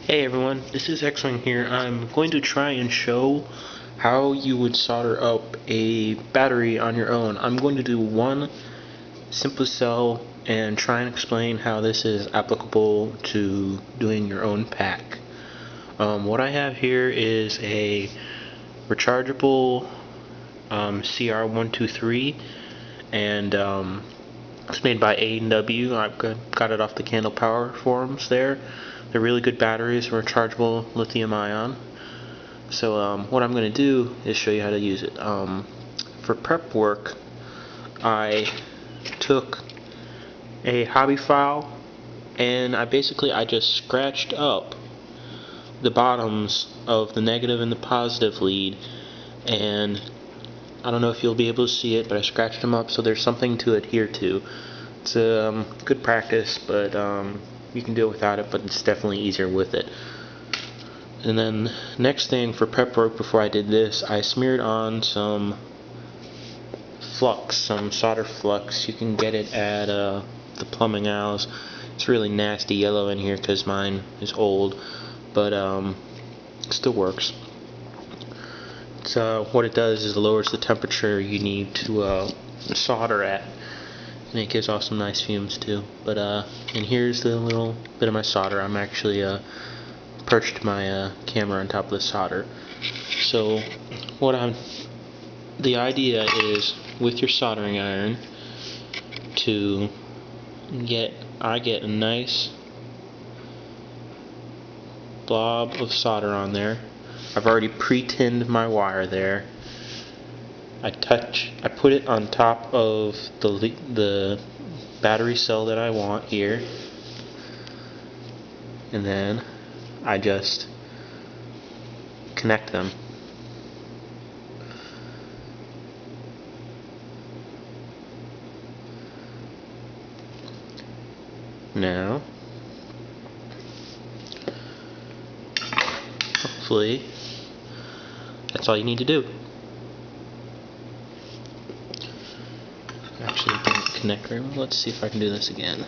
Hey everyone, this is X-Wing here. I'm going to try and show how you would solder up a battery on your own. I'm going to do one simple cell and try and explain how this is applicable to doing your own pack. What I have here is a rechargeable CR123 and it's made by A&W. I've got it off the Candle Power forums there. They're really good batteries, rechargeable lithium ion. So what I'm going to do is show you how to use it. For prep work, I took a hobby file and I just scratched up the bottoms of the negative and the positive lead, and I don't know if you'll be able to see it, but I scratched them up so there's something to adhere to. It's good practice, but you can do it without it, but it's definitely easier with it. And then next thing for prep work, before I did this, I smeared on some flux, some solder flux. You can get it at the plumbing aisles. It's really nasty yellow in here because mine is old, but it still works. So what it does is it lowers the temperature you need to solder at, and it gives off some nice fumes too. But and here's the little bit of my solder. I'm actually perched my camera on top of the solder. So the idea is with your soldering iron to I get a nice blob of solder on there. I've already pre-tinned my wire there. I put it on top of the battery cell that I want here, and then I just connect them. Now, hopefully, that's all you need to do. Actually, it didn't connect very well. Let's see if I can do this again.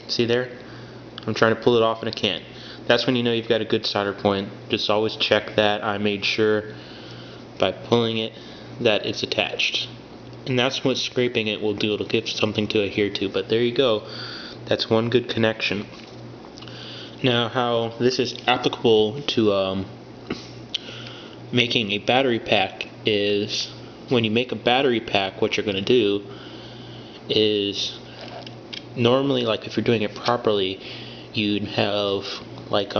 See there? I'm trying to pull it off and I can't. That's when you know you've got a good solder point. Just always check that I made sure by pulling it that it's attached. And that's what scraping it will do. It'll give something to adhere to. But there you go. That's one good connection. Now how this is applicable to making a battery pack is when you make a battery pack, what you're going to do is normally, like if you're doing it properly, you'd have like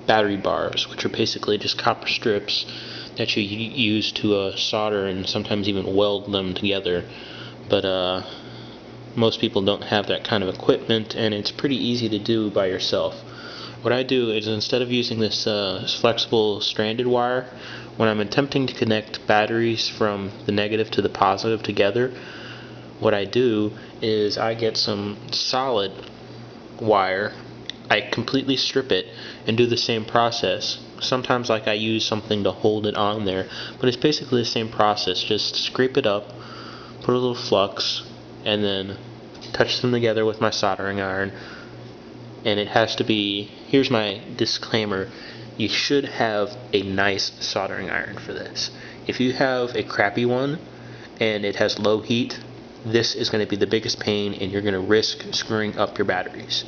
battery bars, which are basically just copper strips that you use to solder and sometimes even weld them together. But most people don't have that kind of equipment, and it's pretty easy to do by yourself. What I do is, instead of using this flexible stranded wire, when I'm attempting to connect batteries from the negative to the positive together, what I do is I get some solid wire, I completely strip it and do the same process. Sometimes I use something to hold it on there, but it's basically the same process. Just scrape it up, put a little flux, and then touch them together with my soldering iron. And it has to be, here's my disclaimer, you should have a nice soldering iron for this. If you have a crappy one and it has low heat, this is going to be the biggest pain, and you're going to risk screwing up your batteries.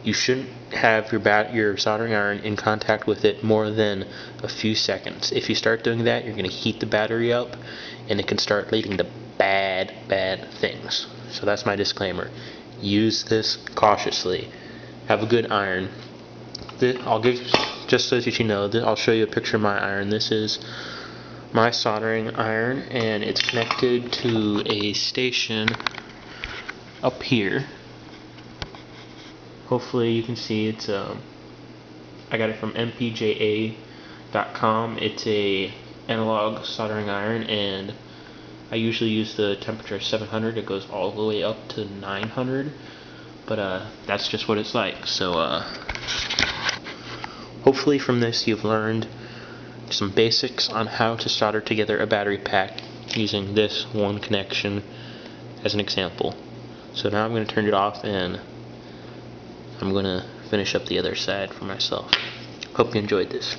You shouldn't have your soldering iron in contact with it more than a few seconds. If you start doing that, you're going to heat the battery up, and it can start leading to bad things. So that's my disclaimer. Use this cautiously. Have a good iron. I'll give, just so that you know, I'll show you a picture of my iron. This is my soldering iron, and it's connected to a station up here. Hopefully you can see it's I got it from mpja.com. It's a analog soldering iron, and I usually use the temperature of 700. It goes all the way up to 900, but that's just what it's like. So Hopefully from this you've learned some basics on how to solder together a battery pack using this one connection as an example. So now I'm going to turn it off and I'm going to finish up the other side for myself. Hope you enjoyed this.